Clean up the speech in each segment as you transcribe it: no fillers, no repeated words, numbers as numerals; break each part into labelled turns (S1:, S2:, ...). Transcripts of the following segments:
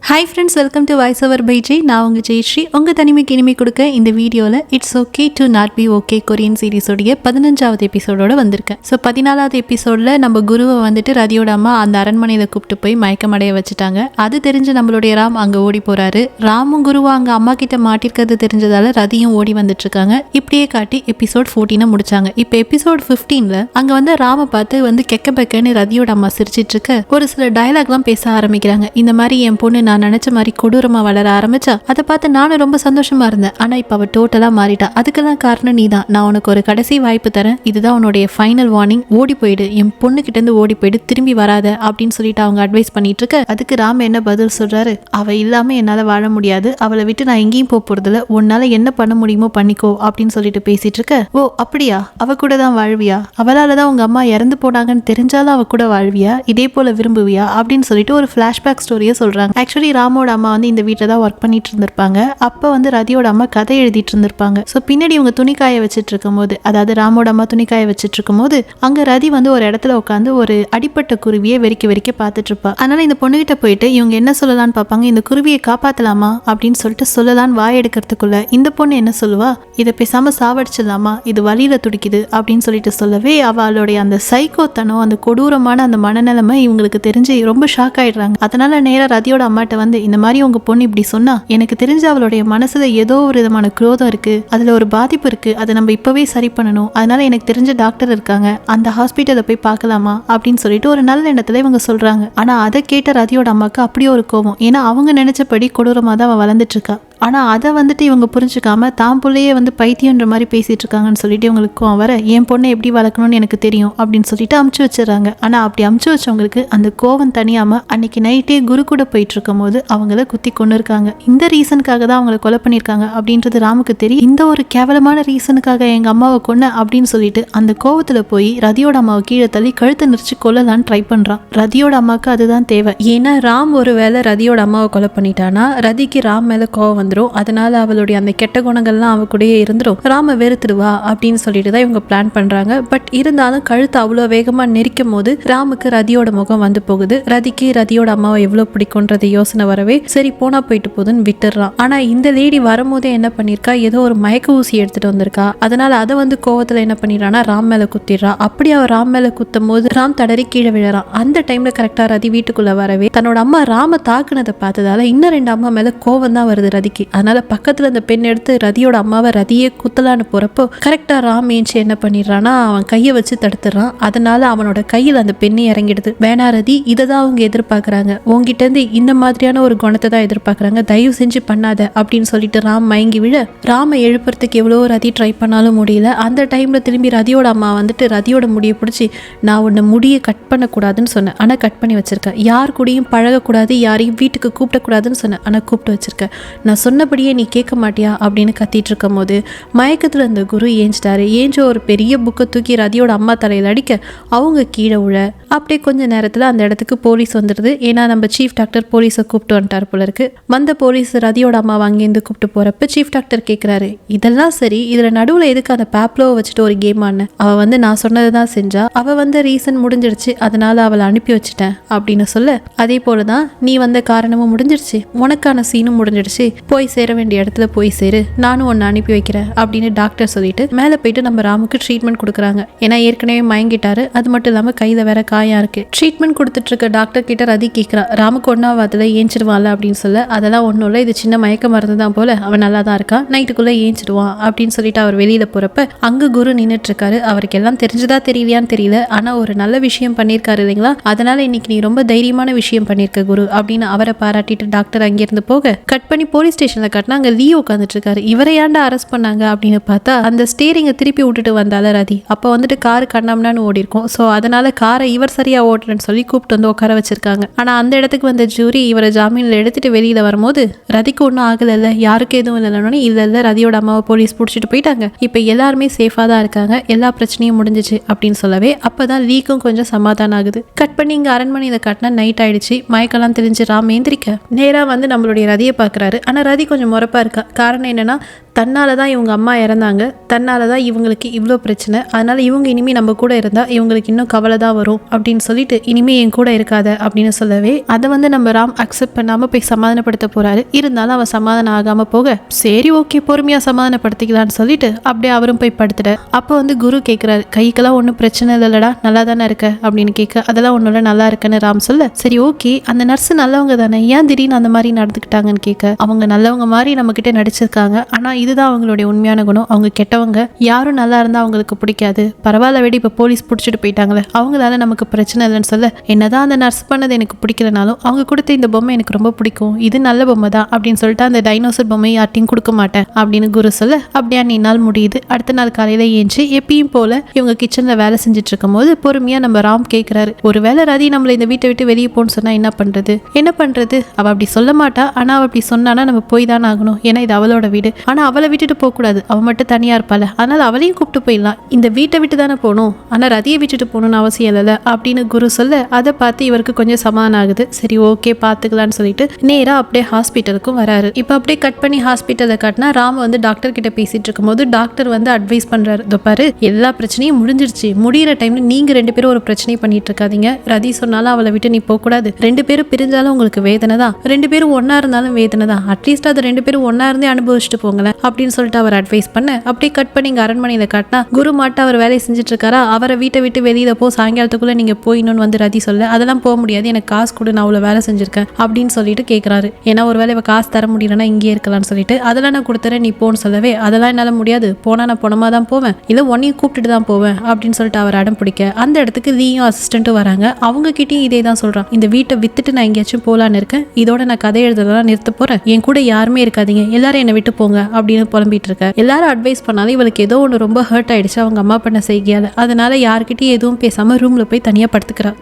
S1: Hi friends, welcome to voice over by Jay. நான் உங்கள் ஜெயஸ்ரீ. உங்கள் தனிமைக்கு இனிமை கொடுக்க இந்த வீடியோவில் it's okay to not be okay Korean சீரிஸோடைய 15வது எபிசோடோட வந்திருக்கேன். ஸோ 14வது எபிசோடில் நம்ம குருவை வந்துட்டு ரதியோட அம்மா அந்த அரண்மனையில் கூப்பிட்டு போய் மயக்கமடைய வச்சுட்டாங்க. அது தெரிஞ்சு நம்மளுடைய ராம் அங்கே ஓடி போகிறாரு. ராமும் குருவும் அங்கே அம்மா கிட்ட மாட்டிருக்கிறது தெரிஞ்சதால ரதியும் ஓடி வந்துட்டு இருக்காங்க. இப்படியே காட்டி எபிசோட் 14 முடிச்சாங்க. இப்போ எபிசோட் 15ல் அங்கே வந்து ராமை பார்த்து வந்து கெக்க பெக்கன்னு ரதியோட அம்மா சிரிச்சிட்டு இருக்க ஒரு சில டயலாக்லாம் பேச ஆரம்பிக்கிறாங்க. இந்த மாதிரி என் பொண்ணு நான் நினைச்ச மாதிரி கொடூரமா வளர ஆரம்பிச்சா, அதை பார்த்து நானும் ரொம்ப சந்தோஷமா இருந்தேன். ஆனா இப்ப அவ டோட்டலா மாறிட்டா. அதுக்கெல்லாம் காரணம் நீதான். நான் உனக்கு ஒரு கடைசி வாய்ப்பு தரேன். இதுதான் உன்னுடைய ஃபைனல் வார்னிங். ஓடி போயிடு, என் பொண்ணு கிட்ட இருந்து ஓடி போயிடு, திரும்பி வராத அப்படின்னு சொல்லிட்டு அவங்க அட்வைஸ் பண்ணிட்டு இருக்க. அதுக்கு ராம் என்ன பதில் சொல்றாரு? அவ இல்லாம என்னால வாழ முடியாது. அவளை விட்டு நான் எங்கேயும் போறதில்ல. உன்னால என்ன பண்ண முடியுமோ பண்ணிக்கோ அப்படின்னு சொல்லிட்டு பேசிட்டு இருக்க. ஓ அப்படியா, அவ கூட தான் வாழ்வியா? அவளாலதான் உங்க அம்மா இறந்து போனாங்கன்னு தெரிஞ்சாலும் அவ கூட வாழ்வியா? இதே போல விரும்புவியா அப்படின்னு சொல்லிட்டு ஒரு பிளாஷ்பேக் ஸ்டோரியை சொல்றாங்க. ஆக்சுவலி ராமோட அம்மா வந்து இந்த வீட்டில் தான் ஒர்க் பண்ணிட்டு இருந்திருப்பாங்க. அப்போ வந்து ரதியோட அம்மா கதை எழுதிட்டு இருந்திருப்பாங்க. ஸோ பின்னாடி இவங்க துணிக்காய வச்சுட்டு இருக்கும் போது, அதாவது ராமோட அம்மா துணிக்காய வச்சுட்டு இருக்கும் போது அங்க ரதி வந்து ஒரு இடத்துல உட்காந்து ஒரு அடிப்பட்ட குருவியை வெறிக்க பார்த்துட்டு இருப்பா. அதனால இந்த பொண்ணுகிட்ட போயிட்டு இவங்க என்ன சொல்லலான்னு பார்ப்பாங்க. இந்த குருவியை காப்பாத்தலாமா அப்படின்னு சொல்லிட்டு சொல்லலான்னு வாய் எடுக்கிறதுக்குள்ள இந்த பொண்ணு என்ன சொல்லுவா? இதை பேசாம சாவடிச்சிடலாமா, இது வழியில துடிக்குது அப்படின்னு சொல்லிட்டு சொல்லவே அவளுடைய அந்த சைக்கோத்தனம், அந்த கொடூரமான அந்த மனநிலைமை இவங்களுக்கு தெரிஞ்சு ரொம்ப ஷாக் ஆயிடுறாங்க. அதனால நேரா ரதியோட அம்மாட்ட வந்து இந்த மாதிரி உங்க பொண்ணு இப்படி சொன்னா, எனக்கு தெரிஞ்ச அவளுடைய மனசுல ஏதோ ஒரு விதமான குரோதம் இருக்கு, அதுல ஒரு பாதிப்பு இருக்கு, அதை நம்ம இப்பவே சரி பண்ணணும். அதனால எனக்கு தெரிஞ்ச டாக்டர் இருக்காங்க, அந்த ஹாஸ்பிட்டலை போய் பார்க்கலாமா அப்படின்னு சொல்லிட்டு ஒரு நல்ல எண்ணத்துல இவங்க சொல்றாங்க. ஆனா அதை கேட்ட ரதியோட அம்மாக்கு அப்படியே ஒரு கோபம். ஏன்னா அவங்க நினைச்சபடி கொடூரமா தான் அவ வளர்ந்துட்டு இருக்கா. ஆனா அதை வந்துட்டு இவங்க புரிஞ்சுக்காம தான் பிள்ளையே வந்து பைத்தியன்ற மாதிரி பேசிட்டு இருக்காங்கன்னு சொல்லிட்டு இவங்களுக்கும் வர, என் பொண்ணை எப்படி வளர்க்கணும்னு எனக்கு தெரியும் அப்படின்னு சொல்லிட்டு அமுச்சு வச்சிடறாங்க. ஆனா அப்படி அமுச்சு வச்சவங்களுக்கு அந்த கோவம் தனியாம அன்னைக்கு நைட்டே குரு கூட போயிட்டு இருக்கும் போது அவங்கள குத்தி கொண்டு இருக்காங்க. இந்த ரீசனுக்காக தான் அவங்களை கொலை பண்ணிருக்காங்க அப்படின்றது ராமுக்கு தெரியும். இந்த ஒரு கேவலமான ரீசனுக்காக எங்க அம்மாவை கொன்ன அப்படின்னு சொல்லிட்டு அந்த கோவத்துல போய் ரதியோட அம்மாவை கீழே தள்ளி கழுத்தை நெரிச்சு கொல்லலான்னு ட்ரை பண்றான். ரதியோட அம்மாவுக்கு அதுதான் தேவை. ஏன்னா ராம் ஒரு வேளை ரதியோட அம்மாவை கொலை பண்ணிட்டானா ரதிக்கு ராம் மேல கோவம் வந்துடும். அதனால அவளுடைய அந்த கெட்ட குணங்கள்லாம் அவ கூடயே இருந்துடும். ராம வெறுத்துடுவா அப்படின்னு சொல்லிட்டு தான் இவங்க பிளான் பண்றாங்க. பட் இருந்தாலும் கழுத்து அவ்வளோ வேகமா நெரிக்கும் போது ராமுக்கு ரதியோட முகம் வந்து போகுது. ரதிக்கு ரதியோட அம்மாவை எவ்வளவு பிடிக்கும்ன்றது யோசனை வரவே சரி போனா போயிட்டு போதுன்னு விட்டுறான். ஆனா இந்த லேடி வரும்போதே என்ன பண்ணிருக்கா, ஏதோ ஒரு மயக்க ஊசி எடுத்துட்டு வந்திருக்கா. அதனால அதை வந்து கோவத்துல என்ன பண்ணிடுறான்னா ராம் மேல குத்திடுறா. அப்படி அவ ராம் மேல குத்தும் போது ராம் தடறி கீழே விழறான். அந்த டைம்ல கரெக்டா ரதி வீட்டுக்குள்ள வரவே தன்னோட அம்மா ராம தாக்குனதை பார்த்ததால இன்னும் 2 அம்மா மேல கோவம் தான் வருது ரதிக்கு. அதனால பக்கத்துல அந்த பெண் எடுத்து ரதியோட அம்மாவை ரதியே குத்தலான்னு போறப்போ கரெக்டா ராம் ஏஞ்சி என்ன பண்ணிடுறான்னா அவன் கையை வச்சு தடுத்துறான். அதனால அவனோட கையில் அந்த பெண்ணு இறங்கிடுது. வேணா ரதி, இதை தான் அவங்க எதிர்பார்க்கறாங்க, உங்ககிட்ட இருந்து இந்த மாதிரியான ஒரு குணத்தை தான் எதிர்பார்க்கறாங்க, தயவு செஞ்சு பண்ணாத அப்படின்னு சொல்லிட்டு ராம் மயங்கி விழ ராம எழுப்புறதுக்கு எவ்வளோ ரதி ட்ரை பண்ணாலும் முடியல. அந்த டைம்ல திரும்பி ரதியோட அம்மா வந்துட்டு ரதியோட முடியை பிடிச்சி, நான் உன்னை முடியை கட் பண்ணக்கூடாதுன்னு சொன்னேன், ஆனா கட் பண்ணி வச்சிருக்கேன். யார் கூடயும் பழகக்கூடாது, யாரையும் வீட்டுக்கு கூப்பிடக்கூடாதுன்னு சொன்னேன், ஆனா கூப்பிட்டு வச்சிருக்கேன். நான் சொன்னபடியே நீ கேட்க மாட்டியா அப்படின்னு கத்திட்டு இருக்கும் போது மயக்கத்துல அந்த குரு ஏஞ்சிட்டாரு. ஏஞ்ச ஒரு பெரிய புக்கை தூக்கி ரதியோட அம்மா தலையில் அடிக்க அவங்க கீழே விழ அப்படியே கொஞ்ச நேரத்துல அந்த இடத்துக்கு போலீஸ் வந்துடுது. ஏன்னா நம்ம சீஃப் டாக்டர் போலீஸை கூப்பிட்டு வந்துட்டார் போல இருக்கு. வந்த போலீஸ் ரதியோட அம்மாவை அங்கேருந்து கூப்பிட்டு போறப்ப சீஃப் டாக்டர் கேட்கிறாரு, இதெல்லாம் சரி, இதுல நடுவுல எதுக்கு அந்த பேப்லோவை வச்சுட்டு ஒரு கேம் ஆன? அவ வந்து நான் சொன்னதுதான் செஞ்சா, அவ வந்து ரீசன் முடிஞ்சிடுச்சு, அதனால அவளை அனுப்பி வச்சுட்டேன் அப்படின்னு சொல்ல, அதே போலதான் நீ வந்த காரணமும் முடிஞ்சிடுச்சு, உனக்கான சீனும் முடிஞ்சிடுச்சு, போய் சேர வேண்டிய இடத்துல போய் சேரு, நானும் ஒன்னு அனுப்பி வைக்கிறேன் அப்படின்னு டாக்டர் சொல்லிட்டு மேல போயிட்டு நம்ம ராமுக்கு ட்ரீட்மெண்ட் கொடுக்குறாங்க. ஏன்னா ஏற்கனவே மயங்கிட்டாரு. அது மட்டும் இல்லாம கையில வேற காயா இருக்கு. ட்ரீட்மெண்ட் கொடுத்துட்டு இருக்க டாக்டர் கிட்ட ரதி கேட்கிறா, ராமுக்கு ஒன்னாவதுல ஏஞ்சிடுவான்ல அப்படின்னு சொல்ல, அதெல்லாம் ஒன்றும் இல்லை, இது சின்ன மயக்க மருந்து தான் போல, அவன் நல்லா தான் இருக்கான், நைட்டுக்குள்ள ஏஞ்சிடுவான் அப்படின்னு சொல்லிட்டு அவர் வெளியில போறப்ப அங்க குரு நின்றுட்டு இருக்காரு. அவருக்கு எல்லாம் தெரிஞ்சதா தெரியலையான்னு தெரியல, ஆனா ஒரு நல்ல விஷயம் பண்ணிருக்காரு இல்லைங்களா, அதனால இன்னைக்கு நீ ரொம்ப தைரியமான விஷயம் பண்ணிருக்க குரு அப்படின்னு அவரை பாராட்டிட்டு டாக்டர் அங்கிருந்து போக கட் பண்ணி போலீஸ் ஸ்டேஷன்ல கட்டினா அங்க லீ உட்காந்துட்டு இருக்காரு. இவரை ஏன்டா அரெஸ்ட் பண்ணாங்க அப்படின்னு பார்த்தா அந்த ஸ்டீரிங்கை திருப்பி விட்டுட்டு வந்தால ரதி, அப்போ வந்துட்டு காரு கண்ணாமனான்னு ஓடி இருக்கும். ஸோ அதனால காரை இவர் சரியா ஓட்டுறேன்னு சொல்லி கூப்பிட்டு வந்து உட்கார வச்சிருக்காங்க. ஆனா அந்த இடத்துக்கு வந்த ஜூரி இவரை ஜாமீன்ல எடுத்துட்டு வெளியில வரும்போது ரதிக்கு ஒன்றும் ஆகல, யாருக்கு எதுவும் இல்லைன்னு இல்ல ரதியோட அம்மாவை போலீஸ் பிடிச்சிட்டு போயிட்டாங்க, இப்ப எல்லாருமே சேஃபா தான் இருக்காங்க, எல்லா பிரச்சனையும் முடிஞ்சிச்சு அப்படின்னு சொல்லவே அப்பதான் லீக்கும் கொஞ்சம் சமாதானம் ஆகுது. கட் பண்ணி இங்க அரண்மனையில காட்டினா நைட் ஆயிடுச்சு. மயக்கெல்லாம் தெரிஞ்சு ராம் ஏந்திரிக்க நேரா வந்து நம்மளுடைய ரதியை பாக்குறாரு. ஆனா ரதி கொஞ்சம் முறப்பா இருக்கா. காரணம் என்னன்னா தன்னால தான் இவங்க அம்மா இறந்தாங்க, தன்னால தான் இவங்களுக்கு இவ்வளோ பிரச்சனை, அதனால இவங்க இனிமே நம்ம கூட இருந்தா இவங்களுக்கு இன்னும் கவலை தான் வரும் அப்படின்னு சொல்லிட்டு இனிமே என் கூட இருக்காத அப்படின்னு சொல்லவே அதை வந்து நம்ம ராம் அக்செப்ட் பண்ணாம போய் சமாதானப்படுத்த போறாரு. இருந்தாலும் அவன் சமாதானம் ஆகாம போக சரி ஓகே பொறுமையா சமாதானப்படுத்திக்கலான்னு சொல்லிட்டு அப்படியே அவரும் போய் படுத்துட. அப்போ வந்து குரு கேட்கிறாரு, கைக்கெல்லாம் ஒன்றும் பிரச்சனை இல்லைடா, நல்லா தானே இருக்க அப்படின்னு கேட்க, அதெல்லாம் ஒன்னோட நல்லா இருக்குன்னு ராம் சொல்ல, சரி ஓகே அந்த நர்ஸ் நல்லவங்க தானே, ஏன் திடீர்னு அந்த மாதிரி நடந்துக்கிட்டாங்கன்னு கேட்க, அவங்க நல்லவங்க மாதிரி நம்ம கிட்ட நடிச்சிருக்காங்க, ஆனா இதுதான் அவங்களுடைய உண்மையான குணம், அவங்க கெட்டவங்க, யாரும் நல்லா இருந்தா அவங்களுக்கு பிடிக்காது, பரவாயில்ல விட இப்ப போலீஸ் பிடிச்சிட்டு போயிட்டாங்களே அவங்களால நமக்கு பிரச்சனை இல்லைன்னு சொல்ல, என்னதான் அந்த நர்ஸ் பண்ணது எனக்கு பிடிக்கலனாலும் அவங்க கொடுத்த இந்த பொம்மை எனக்கு ரொம்ப பிடிக்கும், இது நல்ல பொம்மை தான் அப்படின்னு சொல்லிட்டு அந்த டைனோசர் பொம்மையை யார்ட்டையும் கொடுக்க மாட்டேன் அப்படின்னு குரு சொல்ல, அப்படியே நீ நாள் முடியுது. அடுத்த நாள் காலையில ஏஞ்சி எப்பயும் போல இவங்க கிச்சன்ல வேலை செஞ்சுட்டு இருக்கும் போது பொறுமையா நம்ம ராம் கேட்கிறாரு, ஒருவேளை ரதி நம்மள இந்த வீட்டை விட்டு வெளியே போன்னு சொன்னா என்ன பண்றது, அவ அப்படி சொல்ல மாட்டா, ஆனா அவ அப்படி சொன்னானா நம்ம போய் தான் ஆகணும், ஏன்னா இது அவளோட வீடு, ஆனா அவளை விட்டுட்டு போக கூடாது, அவ மட்டும் தனியா இருப்பாள், அதனால அவளையும் கூப்பிட்டு போயிடலாம், இந்த வீட்டை விட்டு தானே போகணும், ஆனா ரதியை விட்டுட்டு போகணும்னு அவசியம் இல்லைல்ல அப்படின்னு குரு சொல்ல, அதை பார்த்து இவருக்கு கொஞ்சம் சமாதானம் ஆகுது. சரி ஓகே பாத்துக்கலாம்னு சொல்லிட்டு நேரா அப்படியே ஹாஸ்பிட்டலுக்கும் வராரு. இப்போ அப்படியே கட் பண்ணி ஹாஸ்பிட்டலை காட்டினா ராம் வந்து டாக்டர் கிட்ட பேசிட்டு இருக்கும் போது டாக்டர் வந்து அட்வைஸ் பண்றாரு, பாரு எல்லா பிரச்சனையும் முடிஞ்சிருச்சு, முடிகிற டைம்ல நீங்க 2 பேரும் ஒரு பிரச்சனை பண்ணிட்டு இருக்காதீங்க, ரதி சொன்னாலும் அவளை விட்டு நீ போக கூடாது, 2 பேரும் பிரிஞ்சாலும் உங்களுக்கு வேதனை தான், 2 பேரும் ஒன்னா இருந்தாலும் வேதனை தான், அட்லீஸ்ட் அது 2 பேரும் ஒன்னா இருந்தே அனுபவிச்சுட்டு போங்களேன் அப்படின்னு சொல்லிட்டு அவர் அட்வைஸ் பண்ண, அப்படியே கட் பண்ணி இங்க அரண்மனையில காட்டினா குரு மாட்ட அவர் வேலையை செஞ்சுட்டு இருக்காரா, அவரை வீட்டை விட்டு வெளியில போ, சாயங்காலத்துக்குள்ள நீங்க போயிடணும்னு வந்து ரதி சொல்ல, அதெல்லாம் போக முடியாது, எனக்கு காசு கொடு, நான் அவ்வளவு வேலை செஞ்சிருக்கேன் அப்படின்னு சொல்லிட்டு கேட்கறாரு. ஏன்னா ஒரு வேலை காசு தர முடியலன்னா இங்கே இருக்கலாம்னு சொல்லிட்டு, அதெல்லாம் நான் கொடுத்துறேன் நீ போன்னு சொல்லவே, அதெல்லாம் என்னால முடியாது, போனா நான் பணமா தான் போவேன், இல்ல உன்னையும் கூப்பிட்டுட்டு தான் போவேன் அப்படின்னு சொல்லிட்டு அவர் அடம் பிடிக்க, அந்த இடத்துக்கு லீயும் அசிஸ்டன்ட்டும் வராங்க. அவங்க கிட்டயும் இதே தான் சொல்றான், இந்த வீட்டை வித்துட்டு நான் எங்கேயாச்சும் போலான்னு இருக்கேன், இதோட நான் கதை எழுதலாம் நிறுத்த போறேன், என் கூட யாருமே இருக்காதீங்க, எல்லாரும் என்னை விட்டு போங்க அப்படின்னு புலம்பிட்டு இருக்க. எல்லாரும் அட்வைஸ் பண்ணாலும் இவளுக்கு ஏதோ ஒன்று ரொம்ப ஹர்ட் ஆயிடுச்சு அவங்க அம்மா பண்ண செய்கையால, அதனால யாருக்கிட்டையும் எதுவும் பேசாம ரூம்ல போய் தனியா படுத்துக்கிறா.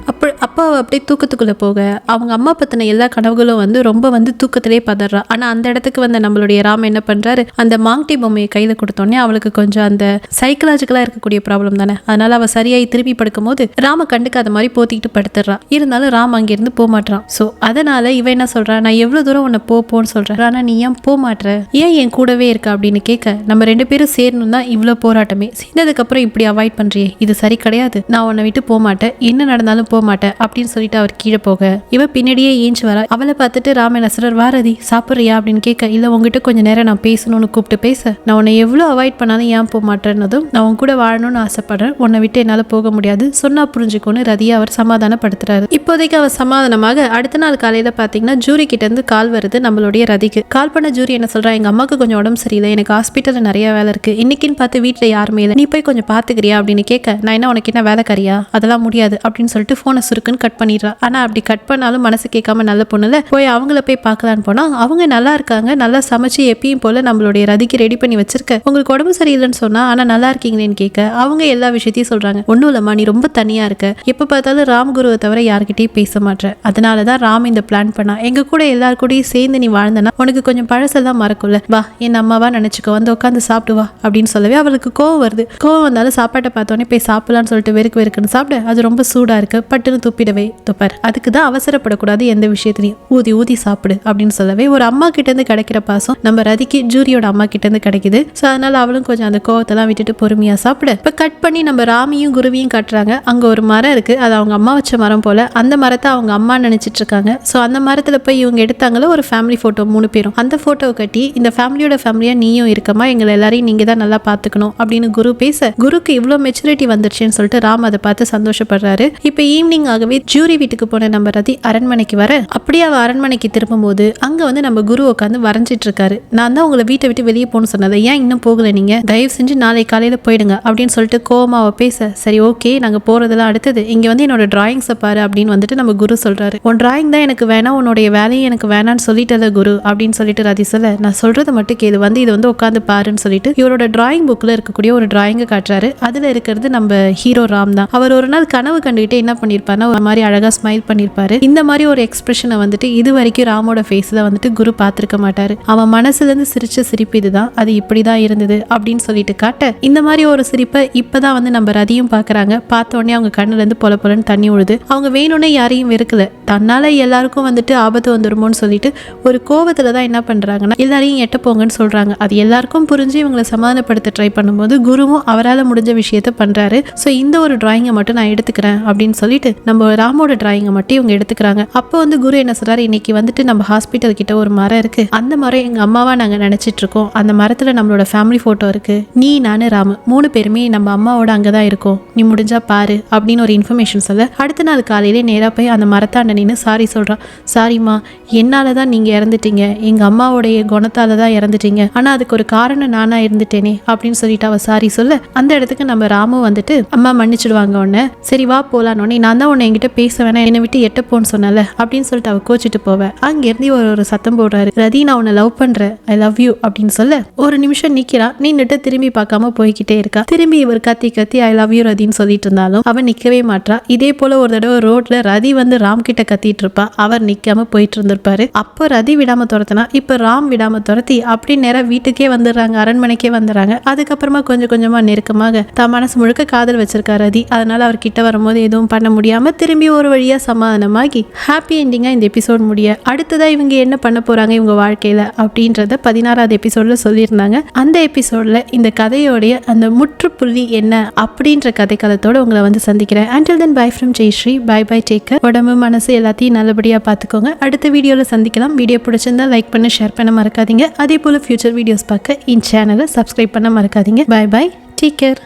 S1: அப்போ அப்படியே தூக்கத்துக்குள்ள போக அவங்க அம்மா பத்தின எல்லா கனவுகளும் வந்து ரொம்ப வந்து தூக்கத்திலே பதறா. ஆனா அந்த இடத்துக்கு வந்து நம்மளுடைய ராம் என்ன பண்றாரு, அந்த மாங்டி பொம்மையை கையில கொடுத்தோடனே அவளுக்கு கொஞ்சம் அந்த சைக்கலாஜிக்கலா இருக்கக்கூடிய ப்ராப்ளம் தானே, அதனால அவ சரியாயி திருப்பி படுக்கும் போது ராம கண்டுக்காத மாதிரி போத்திக்கிட்டு படுத்துறா. இருந்தாலும் ராம் அங்கிருந்து போக மாட்டான். சோ அதனால இவ என்ன சொல்றா, நான் எவ்வளவு தூரம் உன்னை போன்னு சொல்றேன், ஆனா நீ ஏன் போக மாட்ற, ஏன் என் கூடவே இருக்க அப்படின்னு கேட்க, நம்ம 2 பேரும் சேரணும் தான் இவ்வளவு போராட்டமே, சேர்ந்ததுக்கு அப்புறம் இப்படி அவாய்ட் பண்றியே, இது சரி கிடையாது, நான் உன்னை விட்டு போக மாட்டேன், என்ன நடந்தாலும் போக மாட்டேன் அப்படின்னு சொல்லிட்டு அவர் கீழே போக, இவ பின்னாடியே ஏஞ்சி வரா. அவளை பார்த்துட்டு ராமன் அசுரர் வாரதி சாப்பிட்றியா அப்படின்னு கேட்க, இல்ல உங்ககிட்ட கொஞ்ச நேரம் நான் பேசணும்னு கூப்பிட்டு பேச, நான் உன்னை எவ்வளவு அவாய்ட் பண்ணாலும் ஏன் போக மாட்டேன்னதும், நான் உன் கூட வாழணும்னு ஆசைப்படுறேன், உன்னை விட்டு என்னால போக முடியாது, சொன்னா புரிஞ்சுக்கோன்னு ரதியை அவர் சமாதானப்படுத்துறாரு. இப்போதைக்கு அவர் சமாதானமாக அடுத்த நாள் காலையில பாத்தீங்கன்னா ஜூரி கிட்ட இருந்து கால் வருது நம்மளுடைய ரதிக்கு. கால் பண்ண ஜூரி என்ன சொல்றா, எங்க அம்மாக்கு கொஞ்சம் உடம்பு சரியில்லை, எனக்கு ஹாஸ்பிட்டல்ல நிறைய வேலை இருக்கு, இன்னைக்குன்னு பார்த்து வீட்டுல யாருமே இல்லை, நீ போய் கொஞ்சம் பாத்துக்கிறியா அப்படின்னு கேட்க, நான் என்ன உனக்கு என்ன வேலைக்காரியா, அதெல்லாம் முடியாது அப்படின்னு சொல்லிட்டு போனை சுருக்குன்னு கட் பண்ணிடுறா. ஆனா அப்படி கட் பண்ணாலும் மனசு கேட்காம நல்ல பொண்ணுல போய் அவங்கள போய் பார்க்கலான்னு போனா அவங்க நல்லா இருக்காங்க, நல்லா சமைச்சு எப்பயும் போல நம்மளுடைய ரதிக்கு ரெடி பண்ணி வச்சிருக்க, உங்களுக்கு உடம்பு சரியில்லைன்னு சொன்னா ஆனா நல்லா இருக்கீங்களேன்னு கேட்க, அவங்க எல்லா விஷயத்தையும் சொல்றாங்க, ஒன்னும் இல்லம்மா நீ ரொம்ப தனியா இருக்க, எப்ப பார்த்தாலும் ராம் குருவை தவிர யார்கிட்டயும் பேச மாட்டேற, அதனாலதான் ராம் இந்த பிளான் பண்ணா, எங்க கூட எல்லாரு கூடயும் சேர்ந்து நீ வாழ்ந்தனா உனக்கு கொஞ்சம் பழசெல்லாம் மறக்கும்ல, வா என் அம்மாவா நினைச்சுக்கோ, வந்து உட்காந்து சாப்பிட்டு வா அப்படின்னு சொல்லவே அவளுக்கு கோவம் வருது. கோவம் வந்தாலும் சாப்பாட்டை பார்த்தோன்னே போய் சாப்பிடலான்னு சொல்லிட்டு வெறுக்குன்னு சாப்பிட, அது ரொம்ப சூடா இருக்கு, பட்டுன்னு துப்பிடவே, துப்பார், அதுக்கு தான் அவசரப்படக்கூடாது, எந்த விஷயத்திலையும் ஊதி ஊதி சாப்பிடு அப்படின்னு சொல்லவே, ஒரு அம்மா கிட்ட இருந்து கிடைக்கிற பாசம் நம்ம ரதிக்கு ஜூரியோட அம்மா கிட்ட இருந்து கிடைக்குது. சோ அதனால அவளும் கொஞ்சம் அந்த கோவத்தெல்லாம் விட்டுட்டு பொறுமையா சாப்பிட, இப்ப கட் பண்ணி நம்ம ராமியும் குருவியும் காட்டுறாங்க. அங்க ஒரு மரம் இருக்கு, அது அவங்க அம்மா வச்ச மரம் போல, அந்த மரத்தை அவங்க அம்மா நினைச்சிட்டு இருக்காங்க. சோ அந்த மரத்துல போய் இவங்க எடுத்தாங்களோ ஒரு ஃபேமிலி போட்டோ 3 பேரும், அந்த போட்டோவை கட்டி இந்த ஃபேமிலியோட ஃபேமிலியா நீயும் இருக்கமா, எங்களை எல்லாரையும் நீங்க தான் நல்லா பாத்துக்கணும் அப்படின்னு குரு பேச, குருக்கு இவ்வளவு மெச்சூரிட்டி வந்துருச்சுன்னு சொல்லிட்டு ராம் அதை பார்த்து சந்தோஷப்படுறாரு. இப்ப ஈவினிங் ஆகவே ஜூரி வீட்டுக்கு போன நம்ம ரதி அரண்மனைக்கு வர, அப்படியே அவ அரண்மனைக்கு திரும்பும் போது அங்க வந்து நம்ம குரு உட்காந்து வரைஞ்சிட்டு இருக்காரு. நான் தான் உங்களை வீட்டை விட்டு வெளியே போகணும்னு சொன்னதை ஏன் இன்னும் போகல, நீங்க தயவு செஞ்சு நாளை காலையில போயிடுங்க அப்படின்னு சொல்லிட்டு கோவமா அவ பேச, சரி ஓகே நாங்க போறதெல்லாம் அடுத்தது, இங்க வந்து என்னோட டிராயிங்ஸை பாரு அப்படின்னு வந்துட்டு நம்ம குரு சொல்றாரு. உன் டிராயிங் தான் எனக்கு வேணாம், உன்னுடைய வேலையும் எனக்கு வேணான்னு சொல்லிட்டல குரு அப்படின்னு சொல்லிட்டு ரதி சொல்ல, நான் சொல்றதை மட்டும் கேளு, வந்து இது வந்து உட்காந்து பாருன்னு சொல்லிட்டு இவரோட டிராயிங் புக்ல இருக்கக்கூடிய ஒரு டிராயிங்கை காட்டுறாரு. அதுல இருக்கிறது நம்ம ஹீரோ ராம் தான். அவர் ஒரு நாள் கனவு கண்டுகிட்டு என்ன பண்ணிருப்பாருன்னா ஒரு மாதிரி அழகா ஸ்மைல் பண்ணிருப்பாரு. இந்த மாதிரி ஒரு எக்ஸ்பிரஷனை வந்துட்டு இது வரைக்கும் ராமோட ஃபேஸ்ல வந்துட்டு குரு பார்த்திருக்க மாட்டாரு. அவன் மனசுல இருந்து சிரிச்ச சிரிப்பு இதுதான், அது இப்படிதான் இருந்தது அப்படின்னு சொல்லிட்டு காட்ட, இந்த மாதிரி ஒரு சிரிப்பை இப்பதான் வந்து நம்ம ரதியும் பாக்குறாங்க. பார்த்த உடனே அவங்க கண்ணுல இருந்து பொல பொலன்னு தண்ணி விழுது. அவங்க வேணும்னே யாரையும் வெறுக்கல, தன்னால எல்லாருக்கும் வந்துட்டு ஆபத்து வந்துருமோன்னு சொல்லிட்டு ஒரு கோவத்துல தான் என்ன பண்றாங்கன்னா எல்லாரையும் எட்ட போங்கன்னு சொல்றாங்க. சொல்கிறாங்க. அது எல்லாருக்கும் புரிஞ்சு இவங்களை சமாதானப்படுத்த ட்ரை பண்ணும்போது குருவும் அவரால் முடிஞ்ச விஷயத்த பண்ணுறாரு. ஸோ இந்த ஒரு டிராயிங்கை மட்டும் நான் எடுத்துக்கிறேன் அப்படின்னு சொல்லிட்டு நம்ம ராமோட டிராயிங்கை மட்டும் இவங்க எடுத்துக்கிறாங்க. அப்போ வந்து குரு என்ன சொல்கிறாரு, இன்னைக்கு வந்துட்டு நம்ம ஹாஸ்பிட்டல் கிட்ட ஒரு மரம் இருக்குது, அந்த மரம் எங்கள் அம்மாவா நாங்கள் நினச்சிட்டு இருக்கோம், அந்த மரத்தில் நம்மளோட ஃபேமிலி ஃபோட்டோ இருக்குது, நீ நான் ராமு 3 பேருமே நம்ம அம்மாவோட அங்கே தான் இருக்கோம், நீ முடிஞ்சா பாரு அப்படின்னு ஒரு இன்ஃபர்மேஷன் சொல்ல அடுத்த நாள் காலையிலே நேராக போய் அந்த மரத்தாண்ட நின்று சாரி சொல்கிறான். சாரிம்மா, என்னால் தான் நீங்கள் இறந்துட்டீங்க, எங்கள் அம்மாவோடைய குணத்தால் தான் இறந்துட்டீங்க, ஆனால் அதுக்கு ஒரு காரணம் நானாக இருந்துட்டேனே அப்படின்னு சொல்லிட்டு அவள் சாரி சொல்ல அந்த இடத்துக்கு நம்ம ராமு வந்துட்டு அம்மா மன்னிச்சிடுவாங்க உன்னை, சரி வா போலான்னு, நான் தான் உன்னை என்கிட்ட பேச வேணாம், என்னை விட்டு எட்டப்போன்னு சொன்னல அப்படின்னு சொல்லிட்டு அவள் கோச்சிட்டு போவேன். அங்கேருந்து ஒரு சத்தம் போடுறாரு, ரதி நான் உன்னை லவ் பண்ணுறேன், ஐ லவ் யூ அப்படின்னு சொல்ல ஒரு நிமிஷம் நிற்கிறா, நின்றுட்டு திரும்பி பார்க்காம போய்கிட்டே இருக்கா. திரும்பி இவர் கத்தி கத்தி ஐ லவ் யூ ரதின்னு சொல்லிட்டு இருந்தாலும் அவன் நிற்கவே மாட்டா. இதே போல ஒரு தடவை ரோட்ல ரதி வந்து ராம் கிட்ட கத்திட்டு இருப்பா, அவர் நிற்காம போயிட்டு இருந்திருப்பாரு. அப்போ ரதி விடாம துரத்தினா இப்போ ராம் விடாம துரத்தி அப்படி நேரம் வீட்டுக்கே வந்துடுறாங்க, அரண்மனைக்கே வந்துடுறாங்க. அதுக்கப்புறமா கொஞ்சம் கொஞ்சமா நெருக்கமாக தான் மனசு முழுக்க காதல் வச்சிருக்கா ரதி. அதனால அவர் கிட்ட வரும்போது எதுவும் பண்ண முடியாம திரும்பி ஒரு வழியா சமாதானமாகி ஹாப்பி எண்டிங்கா இந்த எபிசோட் முடிய அடுத்ததா இவங்க என்ன பண்ண போறாங்க இவங்க வாழ்க்கையில அப்படின்றத 16வது எபிசோட்ல சொல்லியிருந்தாங்க. அந்த எபிசோட்ல இந்த கதையோடைய அந்த முற்றுப்புள்ளி என்ன அப்படின்ற கதைக்களத்தோட உங்களை வந்து சந்திக்கிறேன். Until then, bye from Jayashree. Bye bye, take care. உடம்பு மனசு எல்லாத்தையும் நல்லபடியா பார்த்துக்கோங்க. அடுத்த வீடியோல சந்திக்கலாம். வீடியோ பிடிச்சிருந்தா லைக் பண்ண, ஷேர் பண்ண மறக்காதீங்க. அதே போல ஃபியூச்சர் வீடியோஸ் பார்க்க இந்த சேனலை சப்ஸ்கிரைப் பண்ண மறக்காதீங்க. Bye bye, take care.